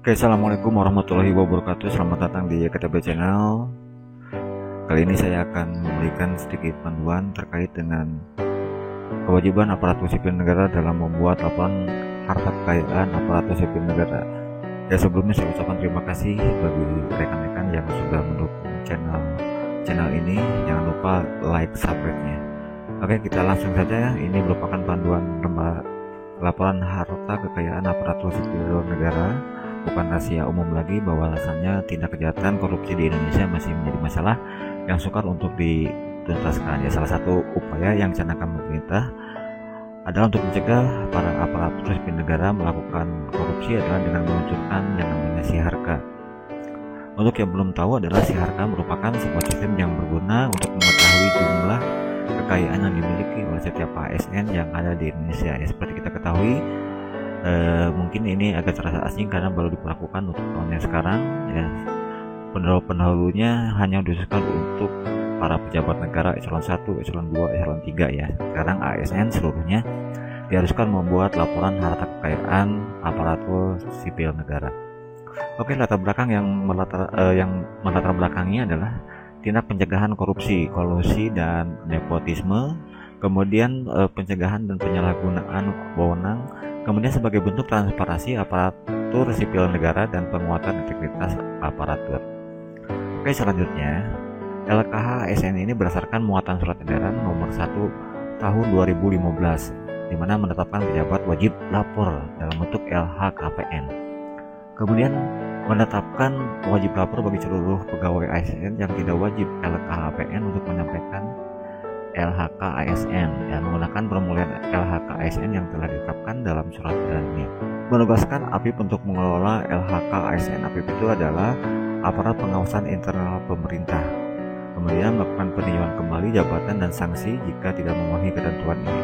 Oke, assalamualaikum warahmatullahi wabarakatuh. Selamat datang di YKTB Channel. Kali ini saya akan memberikan sedikit panduan terkait dengan kewajiban aparatur sipil negara dalam membuat laporan harta kekayaan aparatur sipil negara. Ya, sebelumnya saya ucapkan terima kasih bagi rekan-rekan yang sudah mendukung channel ini. Jangan lupa like, subscribe-nya. Oke, kita langsung saja. Ini merupakan panduan laporan harta kekayaan aparatur sipil negara. Bukan rahasia umum lagi bahwa alasannya tindak kejahatan korupsi di Indonesia masih menjadi masalah yang sukar untuk dituntaskan. Ya, salah satu upaya yang dicanangkan pemerintah adalah untuk mencegah para aparatur sipil negara melakukan korupsi adalah dengan meluncurkan yang namanya Siharka. Untuk yang belum tahu, adalah Siharka merupakan sebuah sistem yang berguna untuk mengetahui jumlah kekayaan yang dimiliki oleh setiap ASN yang ada di Indonesia. Ya, seperti kita ketahui, mungkin ini agak terasa asing karena baru diperlakukan untuk tahun yang sekarang. Ya, pendahulunya hanya dikhususkan untuk para pejabat negara eselon 1, eselon 2, eselon 3 ya. Sekarang ASN seluruhnya diharuskan membuat laporan harta kekayaan aparatur sipil negara. Oke, latar belakang yang melatar belakangnya adalah tindak pencegahan korupsi, kolusi dan nepotisme, kemudian pencegahan dan penyalahgunaan wewenang, kemudian sebagai bentuk transparansi aparatur sipil negara dan penguatan integritas aparatur. Oke, selanjutnya LKH ASN ini berdasarkan muatan surat edaran nomor 1 tahun 2015, di mana menetapkan pejabat wajib lapor dalam bentuk LHKPN. Kemudian menetapkan wajib lapor bagi seluruh pegawai ASN yang tidak wajib LKHPN untuk menyampaikan LHK ASN yang menggunakan formulir LHK ASN yang telah ditetapkan dalam surat edaran ini. Menugaskan APIP untuk mengelola LHK ASN. APIP itu adalah aparat pengawasan internal pemerintah. Kemudian melakukan peninjauan kembali jabatan dan sanksi jika tidak memenuhi ketentuan ini.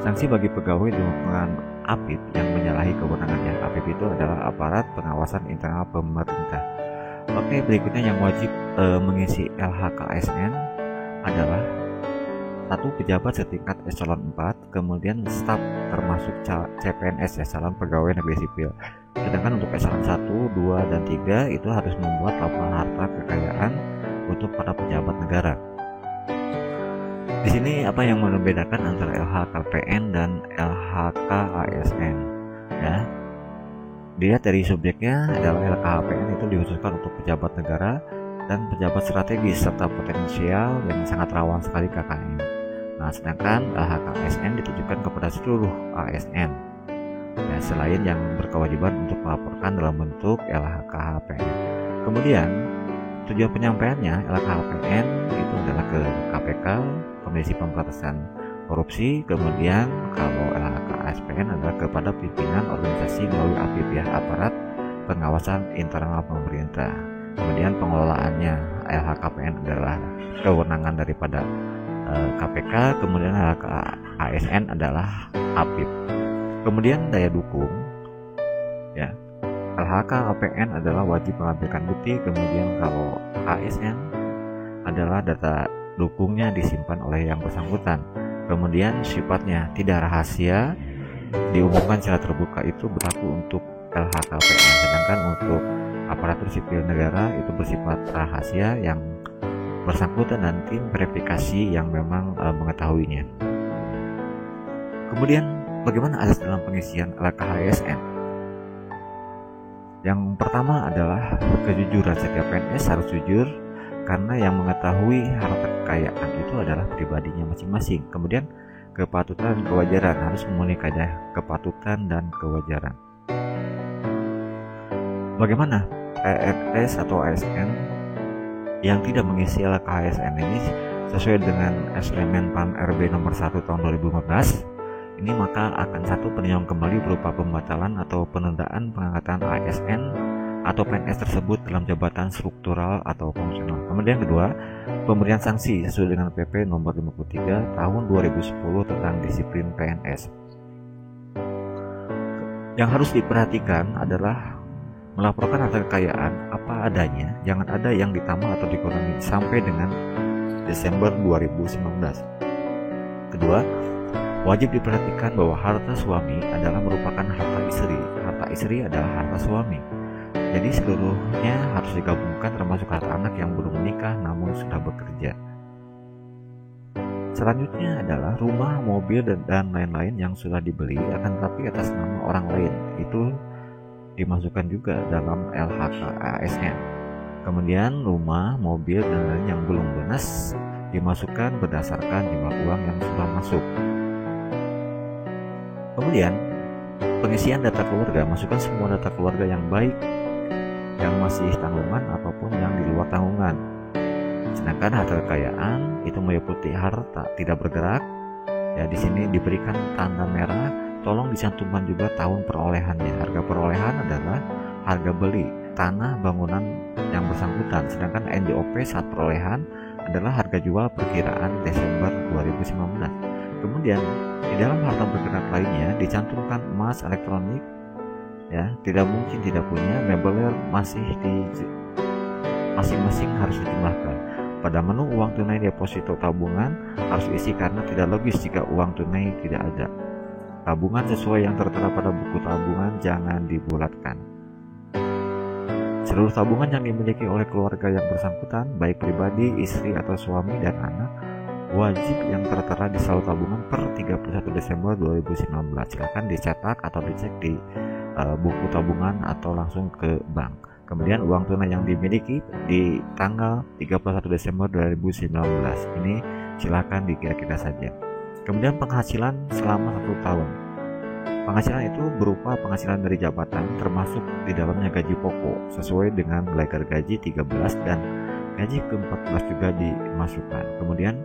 Sanksi bagi pegawai di lingkungan APIP yang menyalahi kewenangannya. APIP itu adalah aparat pengawasan internal pemerintah. Oke, berikutnya yang wajib mengisi LHK ASN adalah 1. Pejabat setingkat eselon 4, kemudian staf termasuk CPNS ya, calon pegawai negeri sipil. Sedangkan untuk eselon 1, 2, dan 3 itu harus membuat laporan harta kekayaan untuk para pejabat negara. Di sini apa yang membedakan antara LHKPN dan LHK ASN? Ya, dilihat dari subjeknya adalah LHKPN itu dikhususkan untuk pejabat negara dan pejabat strategis serta potensial yang sangat rawan sekali KKN. Nah, sedangkan LHK ASN ditujukan kepada seluruh ASN. Ya, selain yang berkewajiban untuk melaporkan dalam bentuk LHKPN. Kemudian tujuan penyampaiannya LHKPN itu adalah ke KPK, Komisi Pemberantasan Korupsi. Kemudian kalau LHK ASN adalah kepada pimpinan organisasi melalui APIP ya, aparat pengawasan internal pemerintah. Kemudian pengelolaannya LHKPN adalah kewenangan daripada KPK, kemudian LHK ASN adalah APIP. Kemudian daya dukung ya, LHK APN adalah wajib mengambilkan bukti, kemudian kalau ASN adalah data dukungnya disimpan oleh yang bersangkutan. Kemudian sifatnya tidak rahasia, diumumkan secara terbuka, itu berlaku untuk LHKPN. Sedangkan untuk aparatur sipil negara itu bersifat rahasia, yang bersangkutan dan tim verifikasi yang memang mengetahuinya. Kemudian bagaimana asas dalam pengisian LKH ASN? Yang pertama adalah kejujuran. Setiap PNS harus jujur karena yang mengetahui harta kekayaan itu adalah pribadinya masing-masing. Kemudian kepatutan dan kewajaran, harus memenuhi kaidah kepatutan dan kewajaran. Bagaimana PNS atau ASN yang tidak mengisi LKH ASN ini sesuai dengan SMN PAN RB nomor 1 tahun 2015 ini, maka akan 1. peninjauan kembali berupa pembatalan atau penundaan pengangkatan ASN atau PNS tersebut dalam jabatan struktural atau fungsional. Kemudian kedua, pemberian sanksi sesuai dengan PP nomor 53 tahun 2010 tentang disiplin PNS. Yang harus diperhatikan adalah melaporkan harta kekayaan apa adanya, jangan ada yang ditambah atau dikurangi sampai dengan Desember 2019. Kedua, wajib diperhatikan bahwa harta suami adalah merupakan harta istri. Harta istri adalah harta suami. Jadi seluruhnya harus digabungkan termasuk harta anak yang belum menikah namun sudah bekerja. Selanjutnya adalah rumah, mobil, dan lain-lain yang sudah dibeli akan tetapi atas nama orang lain. Itu dimasukkan juga dalam LHK ASN. Kemudian rumah, mobil, dan lain yang belum lunas dimasukkan berdasarkan jumlah uang yang sudah masuk. Kemudian pengisian data keluarga, masukkan semua data keluarga yang baik, yang masih tanggungan ataupun yang di luar tanggungan. Sedangkan harta kekayaan itu meliputi harta tidak bergerak. Ya, di sini diberikan tanda merah. Tolong dicantumkan juga tahun perolehannya. Harga perolehan adalah harga beli tanah bangunan yang bersangkutan. Sedangkan NJOP saat perolehan adalah harga jual perkiraan Desember 2019. Kemudian di dalam harta bergerak lainnya dicantumkan emas, elektronik, ya tidak mungkin tidak punya, mebeler masing-masing harus dijumlahkan. Pada menu uang tunai deposito tabungan harus diisi karena tidak logis jika uang tunai tidak ada. Tabungan sesuai yang tertera pada buku tabungan jangan dibulatkan. Seluruh tabungan yang dimiliki oleh keluarga yang bersangkutan, baik pribadi, istri atau suami dan anak, wajib yang tertera di saldo tabungan per 31 Desember 2019. Silakan dicetak atau dicek di buku tabungan atau langsung ke bank. Kemudian uang tunai yang dimiliki di tanggal 31 Desember 2019 ini silakan dikira-kira saja. Kemudian penghasilan selama 1 tahun. Penghasilan itu berupa penghasilan dari jabatan termasuk di dalamnya gaji pokok sesuai dengan leker gaji 13 dan gaji ke-14 juga dimasukkan. Kemudian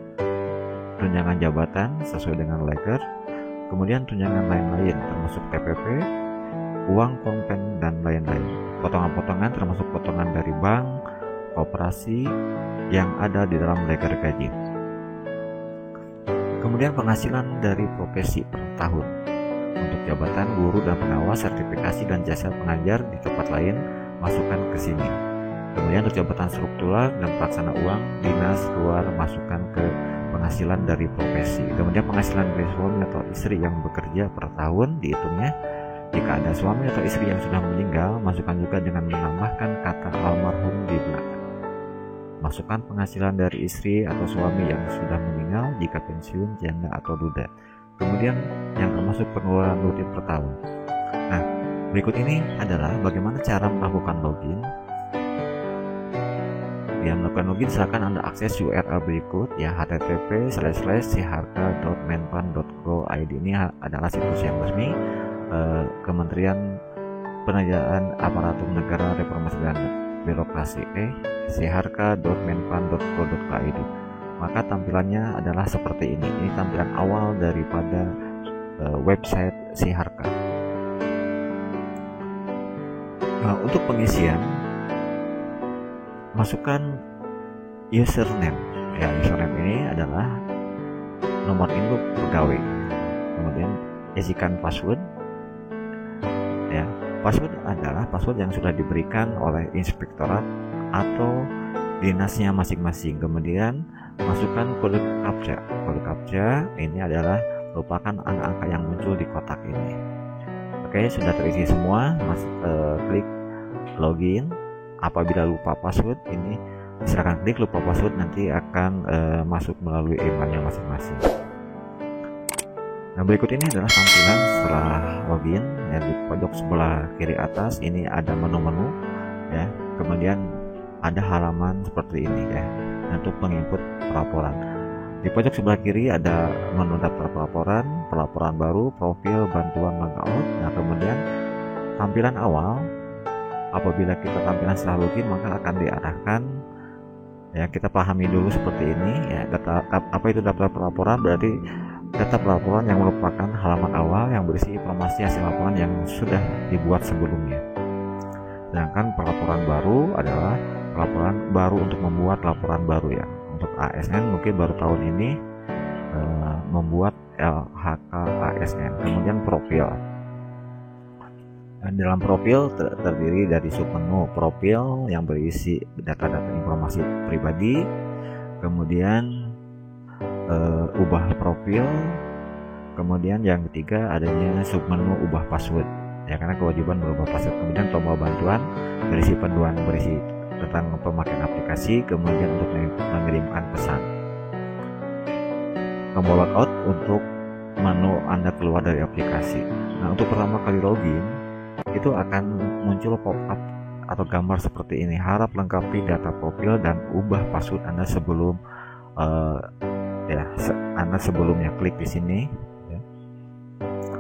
tunjangan jabatan sesuai dengan leker. Kemudian tunjangan lain-lain termasuk TPP, uang konven dan lain-lain. Potongan-potongan termasuk potongan dari bank, koperasi yang ada di dalam leker gaji. Kemudian penghasilan dari profesi per tahun. Untuk jabatan guru dan pengawas, sertifikasi dan jasa pengajar di tempat lain masukkan ke sini. Kemudian untuk jabatan struktural dan pelaksana uang dinas luar masukkan ke penghasilan dari profesi. Kemudian penghasilan dari suami atau istri yang bekerja per tahun dihitungnya. Jika ada suami atau istri yang sudah meninggal, masukkan juga dengan menambahkan kata almarhum di belakang. Masukkan penghasilan dari istri atau suami yang sudah meninggal jika pensiun, janda atau duda. Kemudian yang termasuk pengeluaran rutin per tahun. Nah, berikut ini adalah bagaimana cara melakukan login. Yang melakukan login silakan Anda akses URL berikut ya, http://siharka.menpan.go.id. Ini adalah situs yang resmi Kementerian Penajaan Aparatur Negara Reformasi dan Birokrasi siharka.menpan.go.id. Maka tampilannya adalah seperti ini. Ini tampilan awal daripada website Siharka. Nah, untuk pengisian masukkan username. Ya, username ini adalah nomor induk pegawai. Kemudian isikan password. Ya, password adalah password yang sudah diberikan oleh inspektorat atau dinasnya masing-masing. Kemudian masukkan kode captcha. Kode captcha ini adalah merupakan angka-angka yang muncul di kotak ini. Oke, sudah terisi semua. Klik login. Apabila lupa password, ini silakan klik lupa password, nanti akan masuk melalui emailnya masing-masing. Nah, berikut ini adalah tampilan setelah login. Ya, di pojok sebelah kiri atas ini ada menu-menu ya. Kemudian ada halaman seperti ini ya untuk menginput pelaporan. Di pojok sebelah kiri ada menu daftar pelaporan, pelaporan baru, profil, bantuan logout. Nah, kemudian tampilan awal. Apabila kita tampilan setelah login maka akan diarahkan ya, kita pahami dulu seperti ini ya. Apa itu daftar pelaporan? Berarti data pelaporan yang merupakan halaman awal yang berisi informasi hasil laporan yang sudah dibuat sebelumnya. Sedangkan pelaporan baru adalah pelaporan baru untuk membuat laporan baru ya. Untuk ASN mungkin baru tahun ini membuat LHK ASN. Kemudian profil. Dan dalam profil terdiri dari submenu profil yang berisi data-data informasi pribadi. Kemudian ubah profil. Kemudian yang ketiga adanya submenu ubah password. ya, karena kewajiban berubah password. Kemudian tombol bantuan berisi panduan berisi tentang pemakaian aplikasi, kemudian untuk mengirimkan pesan. Tombol logout untuk menu Anda keluar dari aplikasi. Nah, untuk pertama kali login itu akan muncul pop-up atau gambar seperti ini. Harap lengkapi data profil dan ubah password Anda sebelum Anda sebelumnya klik di sini, ya,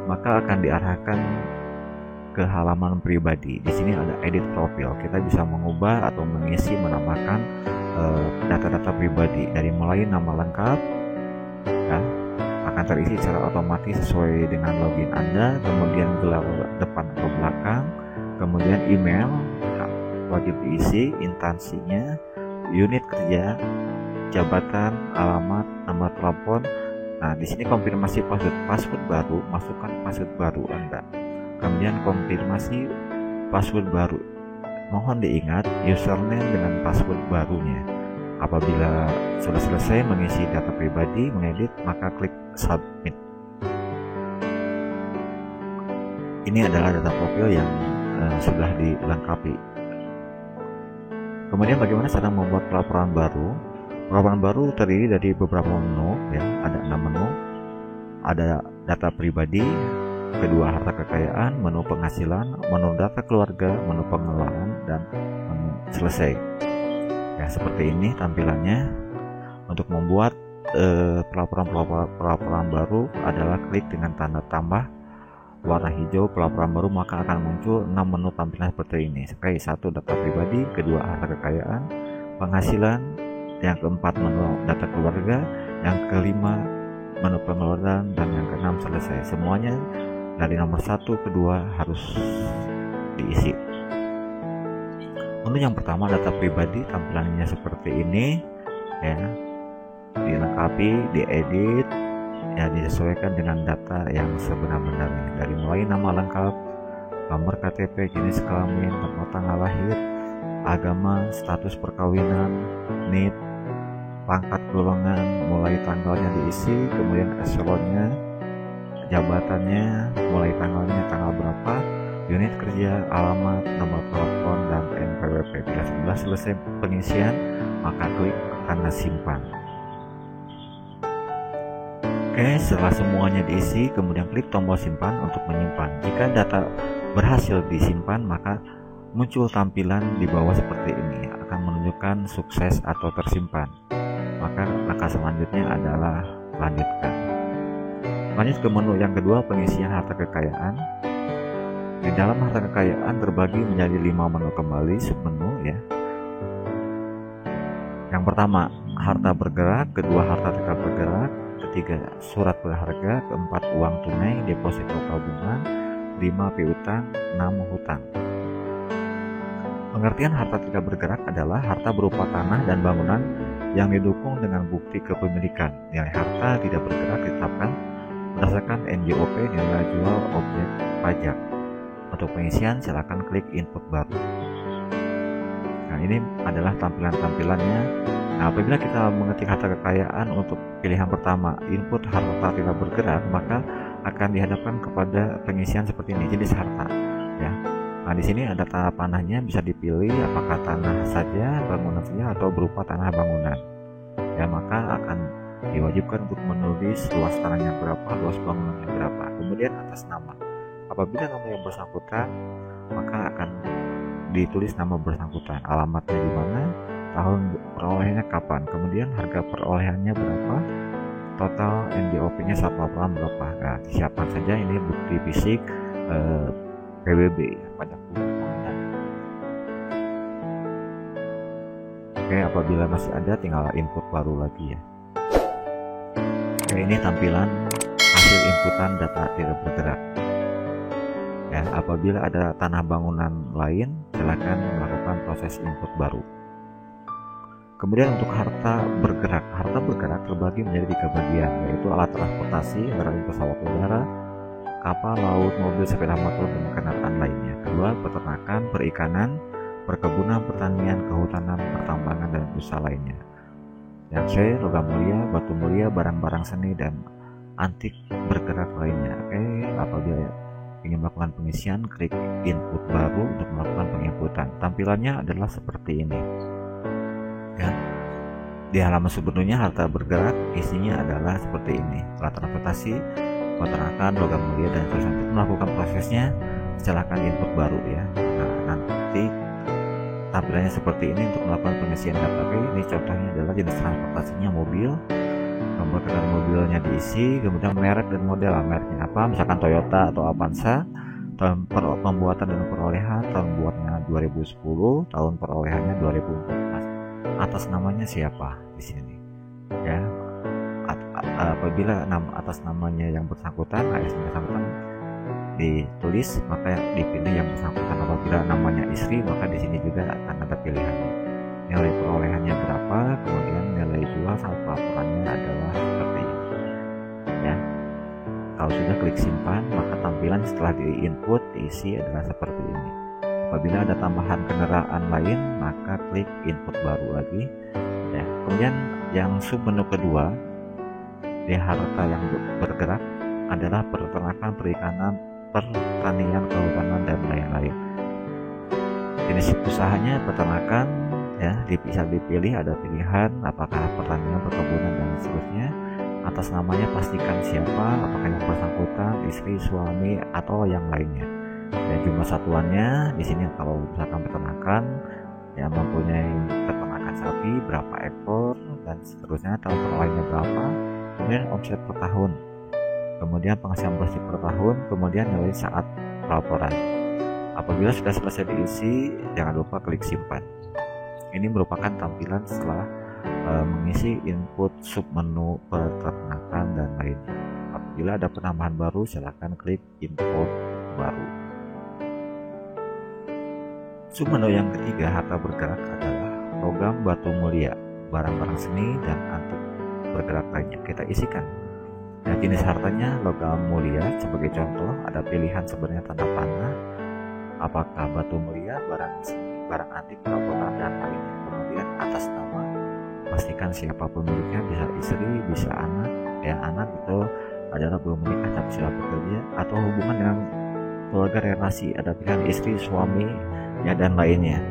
maka akan diarahkan ke halaman pribadi. Di sini ada edit profil. Kita bisa mengubah atau mengisi, menambahkan data-data pribadi dari mulai nama lengkap, ya, akan terisi secara otomatis sesuai dengan login Anda, kemudian gelar depan atau belakang, kemudian email wajib diisi, instansinya, unit kerja, jabatan, alamat, nomor telepon. Nah, di sini konfirmasi password baru, masukkan password baru Anda. Kemudian konfirmasi password baru. Mohon diingat username dengan password barunya. Apabila sudah selesai mengisi data pribadi, mengedit, maka klik submit. Ini adalah data profil yang sudah dilengkapi. Kemudian bagaimana cara membuat pelaporan baru? Pelaporan baru terdiri dari beberapa menu, ya, ada 6 menu. Ada data pribadi, kedua harta kekayaan, menu penghasilan, menu data keluarga, menu pengeluaran, dan menu selesai. Ya, seperti ini tampilannya. Untuk membuat pelaporan baru adalah klik dengan tanda tambah warna hijau pelaporan baru, maka akan muncul 6 menu tampilan seperti ini. Seperti 1 data pribadi, kedua harta kekayaan, penghasilan, yang keempat menu data keluarga, yang kelima menu pengeluaran, dan yang keenam selesai. Semuanya dari nomor 1 ke 2 harus diisi. Untuk yang pertama data pribadi, tampilannya seperti ini, ya, dilengkapi, diedit, ya, disesuaikan dengan data yang sebenar-benarnya, dari mulai nama lengkap, nomor KTP, jenis kelamin, tempat tanggal lahir, agama, status perkawinan, NIP, pangkat golongan, mulai tanggalnya diisi, kemudian eselonnya, jabatannya, mulai tanggalnya tanggal berapa, unit kerja, alamat, nomor telepon, dan NPWP. Bila sudah selesai pengisian, maka klik tanda simpan. Oke, setelah semuanya diisi, kemudian klik tombol simpan untuk menyimpan. Jika data berhasil disimpan, maka muncul tampilan di bawah seperti ini, akan menunjukkan sukses atau tersimpan. Maka langkah selanjutnya adalah lanjutkan. Lanjut ke menu yang kedua, pengisian harta kekayaan. Di dalam harta kekayaan terbagi menjadi 5 menu kembali, submenu, ya. Yang pertama, harta bergerak, kedua harta tidak bergerak, ketiga surat berharga, keempat uang tunai, deposito tabungan, 5 piutang, 6 hutang. Pengertian harta tidak bergerak adalah harta berupa tanah dan bangunan yang didukung dengan bukti kepemilikan. Nilai harta tidak bergerak ditetapkan berdasarkan NJOP, nilai jual objek pajak. Untuk pengisian silakan klik input baru. Nah, ini adalah tampilan-tampilannya. Nah, apabila kita mengetik harta kekayaan untuk pilihan pertama, input harta tidak bergerak, maka akan dihadapkan kepada pengisian seperti ini, jenis harta, ya. Nah, di sini ada tanda panahnya, bisa dipilih apakah tanah saja, bangunan saja, atau berupa tanah bangunan. Ya, maka akan diwajibkan untuk menulis luas tanahnya berapa, luas bangunannya berapa, kemudian atas nama. Apabila nama yang bersangkutan, maka akan ditulis nama bersangkutan, alamatnya di mana, tahun perolehannya kapan, kemudian harga perolehannya berapa, total NJOP-nya saat laporan berapa. Nah, disiapkan saja ini bukti fisik PBB, pajak bangunan. Oke, apabila masih ada tinggal input baru lagi, ya. Oke, ini tampilan hasil inputan data tidak bergerak. Ya, apabila ada tanah bangunan lain, silakan melakukan proses input baru. Kemudian untuk harta bergerak terbagi menjadi 3 bagian, yaitu alat transportasi, antara pesawat udara, kapal laut, mobil, sepeda motor, dan kendaraan lainnya. Kedua, peternakan, perikanan, perkebunan, pertanian, kehutanan, pertambangan, dan usaha lainnya. Yang C, logam mulia, batu mulia, barang-barang seni, dan antik bergerak lainnya. Oke, apabila ingin melakukan pengisian, klik input baru untuk melakukan penginputan. Tampilannya adalah seperti ini. Ya. Di halaman sebelumnya harta bergerak, isinya adalah seperti ini. Alat transportasi, peternakan, logam mulia, dan seterusnya. Untuk melakukan prosesnya, silakan input baru ya. Nah, nanti tampilannya seperti ini untuk melakukan pengisian data. Oke, ini contohnya adalah jenis transportasinya mobil, nomor kendaraan mobilnya diisi, kemudian merek dan model. Mereknya apa, misalkan Toyota atau Avanza. Tahun pembuatan dan perolehan, tahun buatnya 2010, tahun perolehannya 2014. Atas namanya siapa di sini ya. Apabila atas namanya yang bersangkutan, ASN bersangkutan ditulis, maka dipilih yang bersangkutan. Apabila namanya istri, maka di sini juga akan ada pilihannya. Nilai perolehannya berapa, kemudian nilai jual saat pelaporannya adalah seperti ini ya. Kalau sudah klik simpan, maka tampilan setelah di-input diisi adalah seperti ini. Apabila ada tambahan kendaraan lain, maka klik input baru lagi ya. Kemudian yang submenu kedua di harta yang bergerak adalah peternakan, perikanan, pertanian, kehutanan, dan lain-lain. Jenis usahanya peternakan ya, bisa dipilih, ada pilihan apakah pertanian, perkebunan, dan seterusnya. Atas namanya pastikan siapa, apakah yang bersangkutan, istri, suami, atau yang lainnya. Ya, jumlah satuannya di sini kalau misalkan peternakan ya, mempunyai peternakan sapi berapa ekor dan seterusnya, tahun perolehnya berapa, kemudian omset per tahun, kemudian penghasilan bersih per tahun, kemudian nilai saat pelaporan. Apabila sudah selesai diisi, jangan lupa klik simpan. Ini merupakan tampilan setelah mengisi input submenu peternakan dan lainnya. Apabila ada penambahan baru, silakan klik input baru. Submenu yang ketiga harta bergerak adalah logam batu mulia, barang-barang seni, dan antik bergerak lainnya. Kita isikan. Nah, jenis hartanya logam mulia, sebagai contoh ada pilihan sebenarnya tanda panah, apakah batu mulia, barang seni, barang antik, perabotan, dan lainnya. Kemudian atas nama, pastikan siapa pemiliknya, bisa istri, bisa anak. Ya, anak itu adalah belum menikah tapi sudah bekerja, atau hubungan dengan keluarga, relasi, ada pilihan istri, suami, ya, dan lainnya.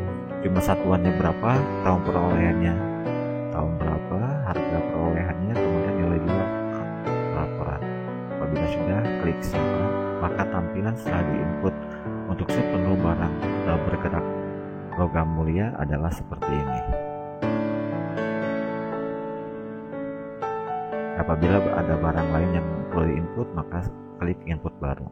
Jumlah satuannya berapa, tahun perolehannya tahun berapa, harga perolehannya, kemudian nilai jual laporan. Apabila sudah, klik simpan, maka tampilan setelah diinput untuk submenu barang bergerak logam mulia adalah seperti ini. Apabila ada barang lain yang perlu diinput, maka klik input baru.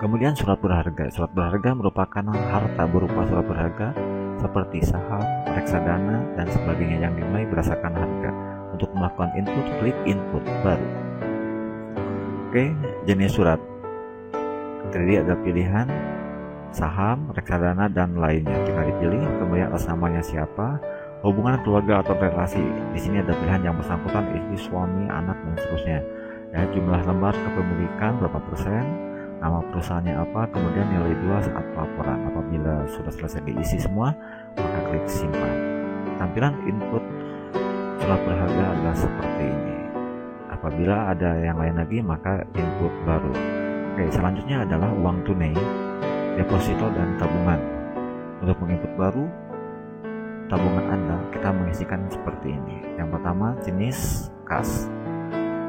Kemudian surat berharga. Surat berharga merupakan harta berupa surat berharga seperti saham, reksadana, dan sebagainya yang dinilai berdasarkan harga. Untuk melakukan input, klik input baru. Oke, jenis surat. Jadi ada pilihan saham, reksadana, dan lainnya. Tinggal dipilih, kemudian atas namanya siapa, hubungan keluarga atau relasi. Di sini ada pilihan yang bersangkutan, istri, suami, anak, dan seterusnya. Ya, jumlah lembar kepemilikan berapa persen, nama perusahaannya apa, kemudian nilai jual saat pelaporan. Apabila sudah selesai diisi semua, maka klik simpan. Tampilan input surat berharga adalah seperti ini. Apabila ada yang lain lagi, maka input baru. Oke, selanjutnya adalah uang tunai, deposito, dan tabungan. Untuk menginput baru tabungan Anda, kita mengisikan seperti ini. Yang pertama, jenis kas.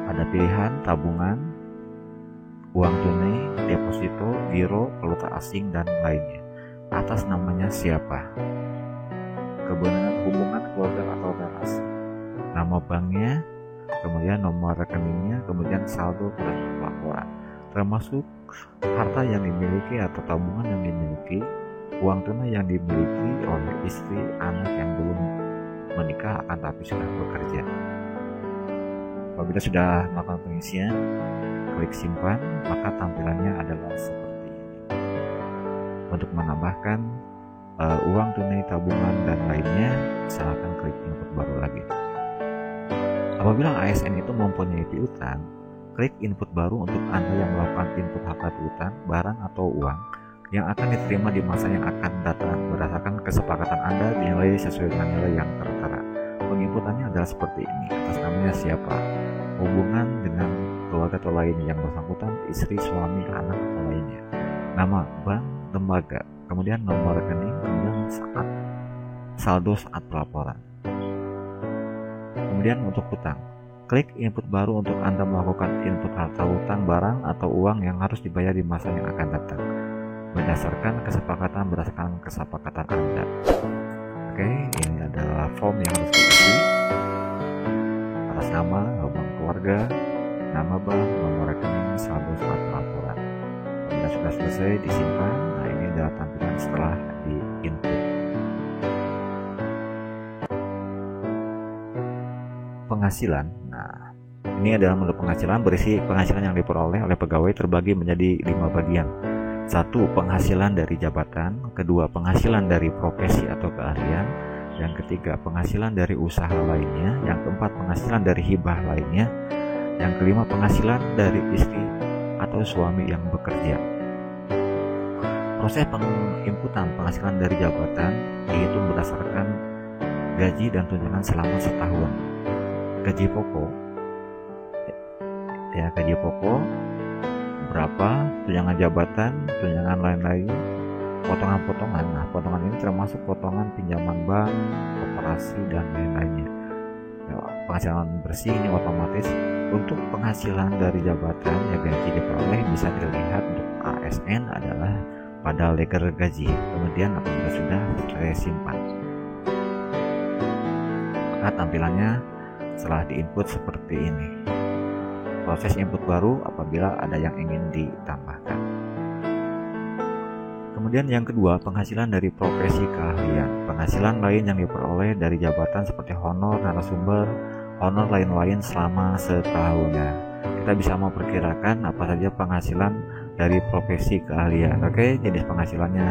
Ada pilihan tabungan, uang tunai, deposito, giro, valuta asing, dan lainnya. Atas namanya siapa, kebenaran hubungan keluarga atau relasi, nama banknya, kemudian nomor rekeningnya, kemudian saldo dan laporan, termasuk harta yang dimiliki atau tabungan yang dimiliki, uang tunai yang dimiliki oleh istri, anak yang belum menikah akan tapi sudah bekerja. Apabila sudah melakukan pengisian, klik simpan, maka tampilannya adalah seperti ini. Untuk menambahkan uang tunai, tabungan, dan lainnya, silakan klik input baru lagi. Apabila ASN itu mempunyai piutang, klik input baru untuk Anda yang melakukan input harta piutang, barang atau uang yang akan diterima di masa yang akan datang berdasarkan kesepakatan Anda dinilai sesuai dengan nilai yang tertera. Penginputannya adalah seperti ini. Atas namanya siapa, hubungan dengan keluarga atau lainnya yang bersangkutan, istri, suami, anak atau lainnya. Nama bank, lembaga, kemudian nomor rekening, kemudian saldo saat pelaporan. Kemudian untuk hutang, klik input baru untuk Anda melakukan input harta hutang barang atau uang yang harus dibayar di masa yang akan datang berdasarkan kesepakatan Anda. Oke, ini adalah form yang harus diisi. Atas nama, bank keluarga, nama bank, nomor rekening, saldo saat pelaporan. Bila sudah selesai disimpan, nah ini adalah tampilan setelah di input. Penghasilan. Nah, ini adalah menu penghasilan, berisi penghasilan yang diperoleh oleh pegawai terbagi menjadi 5 bagian. 1. Penghasilan dari jabatan. 2. Penghasilan dari profesi atau keahlian. Yang ketiga, penghasilan dari usaha lainnya. Yang keempat, penghasilan dari hibah lainnya. Yang kelima, penghasilan dari istri atau suami yang bekerja. Proses penginputan penghasilan dari jabatan dihitung berdasarkan gaji dan tunjangan selama setahun. Gaji pokok, gaji pokok berapa, tunjangan jabatan, tunjangan lain-lain, potongan-potongan. Nah, potongan ini termasuk potongan pinjaman bank, koperasi dan lain-lainnya. Penghasilan bersih ini otomatis. Untuk penghasilan dari jabatan yang gaji diperoleh bisa dilihat untuk ASN adalah pada leger gaji. Kemudian apabila sudah saya simpan, maka tampilannya setelah diinput seperti ini. Proses input baru apabila ada yang ingin ditambahkan. Kemudian yang kedua, penghasilan dari profesi keahlian. Penghasilan lain yang diperoleh dari jabatan seperti honor narasumber, honor lain-lain selama setahun. Kita bisa memperkirakan apa saja penghasilan dari profesi keahlian. Oke, jenis penghasilannya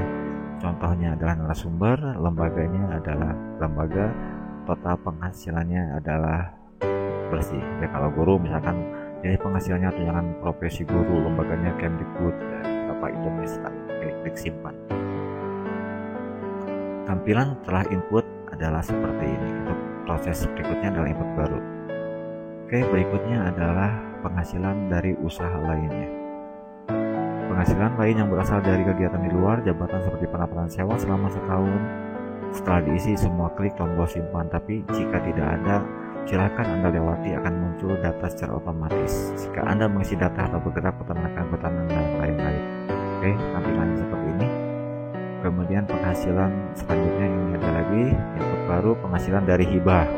contohnya adalah narasumber, lembaganya adalah lembaga, total penghasilannya adalah bersih. Oke, kalau guru misalkan jenis penghasilannya tunjangan profesi guru, lembaganya Kemdikbud, berapa itu bisa klik simpan. Tampilan setelah input adalah seperti ini. Untuk proses berikutnya adalah input baru. Oke, berikutnya adalah penghasilan dari usaha lainnya. Penghasilan lain yang berasal dari kegiatan di luar jabatan seperti pendapatan sewa selama setahun. Setelah diisi semua klik tombol simpan, tapi jika tidak ada, silakan Anda lewati, akan muncul data secara otomatis. Jika Anda mengisi data atau bergerak peternakan dan lain-lain. Oke, tampilannya seperti ini. Kemudian penghasilan selanjutnya ini ada lagi input baru, penghasilan dari hibah.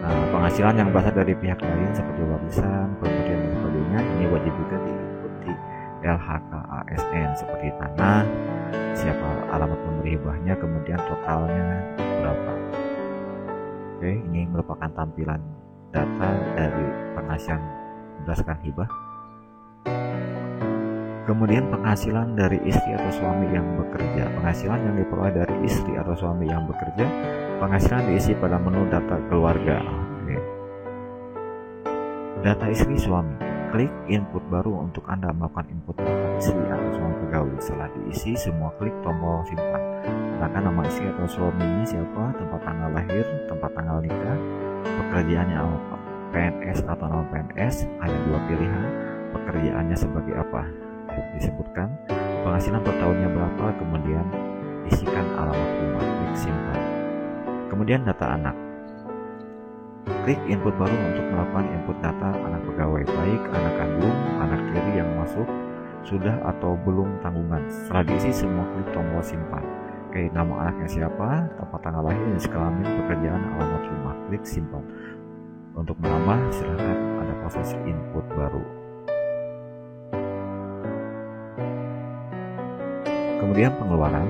Nah, penghasilan yang berasal dari pihak lain seperti warisan, pemberian dan sebagainya, ini wajib juga diinput di LHK ASN seperti tanah, siapa alamat pemberi hibahnya, kemudian totalnya berapa. Oke, ini merupakan tampilan data dari penghasilan berdasarkan hibah. Kemudian penghasilan dari istri atau suami yang bekerja. Penghasilan yang diperoleh dari istri atau suami yang bekerja, penghasilan diisi pada menu data keluarga. Oke. Data istri suami. Klik input baru untuk Anda melakukan input data istri atau suami pegawai. Setelah diisi semua, klik tombol simpan. Katakan nama istri atau suaminya siapa, tempat tanggal lahir, tempat tanggal nikah, pekerjaannya apa, PNS atau non PNS, hanya 2 pilihan. Pekerjaannya sebagai apa disebutkan, penghasilan per tahunnya berapa, kemudian isikan alamat rumah, klik simpan. Kemudian data anak, klik input baru untuk melakukan input data anak pegawai, baik anak kandung, anak tiri yang masuk sudah atau belum tanggungan. Setelah diisi semua, klik tombol simpan. Oke, nama anaknya siapa, tempat tanggal lahir, jenis kelamin, pekerjaan, alamat rumah, klik simpan. Untuk menambah silakan ada proses input baru. Kemudian pengeluaran.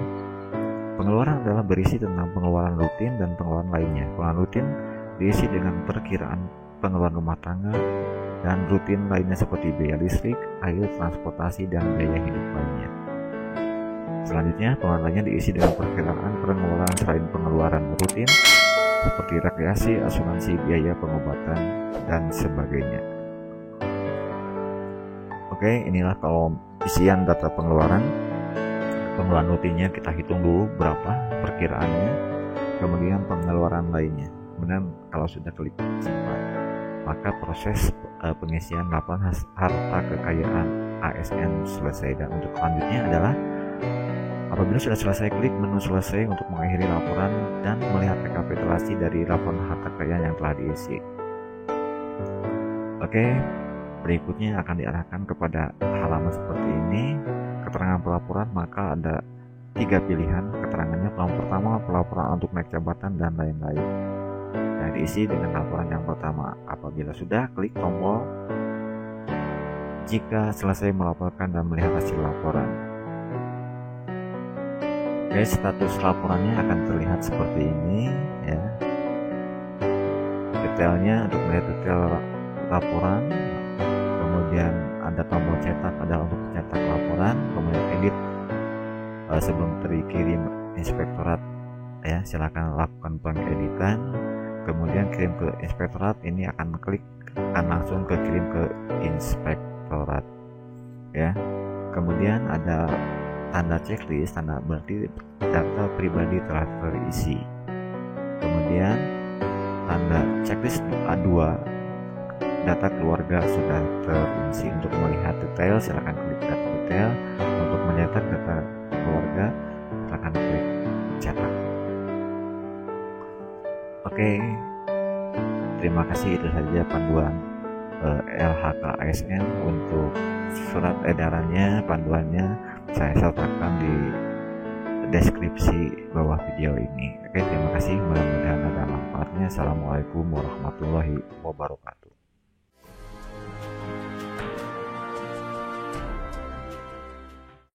Pengeluaran adalah berisi tentang pengeluaran rutin dan pengeluaran lainnya. Pengeluaran rutin diisi dengan perkiraan pengeluaran rumah tangga dan rutin lainnya seperti biaya listrik, air, transportasi, dan biaya hidup lainnya. Selanjutnya, pengeluaran lainnya diisi dengan perkiraan pengeluaran selain pengeluaran rutin seperti rekreasi, asuransi, biaya pengobatan, dan sebagainya. Oke, inilah kalau isian data pengeluaran. Pengeluaran rutinnya kita hitung dulu berapa perkiraannya, kemudian pengeluaran lainnya. Kemudian kalau sudah klik simpan. maka proses pengisian laporan harta kekayaan ASN selesai. Dan untuk selanjutnya adalah apabila sudah selesai, klik menu selesai untuk mengakhiri laporan dan melihat rekapitulasi dari laporan harta kekayaan yang telah diisi. Oke, berikutnya akan diarahkan kepada halaman seperti ini, keterangan pelaporan. Maka ada 3 pilihan keterangannya. Pertama, pelaporan untuk naik jabatan dan lain-lain. Nah, diisi dengan laporan yang pertama. Apabila sudah, klik tombol jika selesai melaporkan dan melihat hasil laporan. Oke, status laporannya akan terlihat seperti ini ya. Detailnya untuk melihat detail laporan, kemudian ada tombol cetak adalah untuk cetak laporan, kemudian edit sebelum dikirim inspektorat ya, silakan lakukan pengeditan, kemudian kirim ke inspektorat. Ini akan langsung kirim ke inspektorat ya. Kemudian ada tanda checklist, tanda berarti data pribadi telah terisi. Kemudian tanda checklist A2, data keluarga sudah terisi. Untuk melihat detail silakan klik data detail, untuk mencetak data keluarga silakan klik cetak. Oke, terima kasih. Itu saja panduan LHK ASN. Untuk surat edarannya, panduannya saya sertakan di deskripsi bawah video ini. Oke, terima kasih, mudah-mudahan ada manfaatnya. Assalamualaikum warahmatullahi wabarakatuh.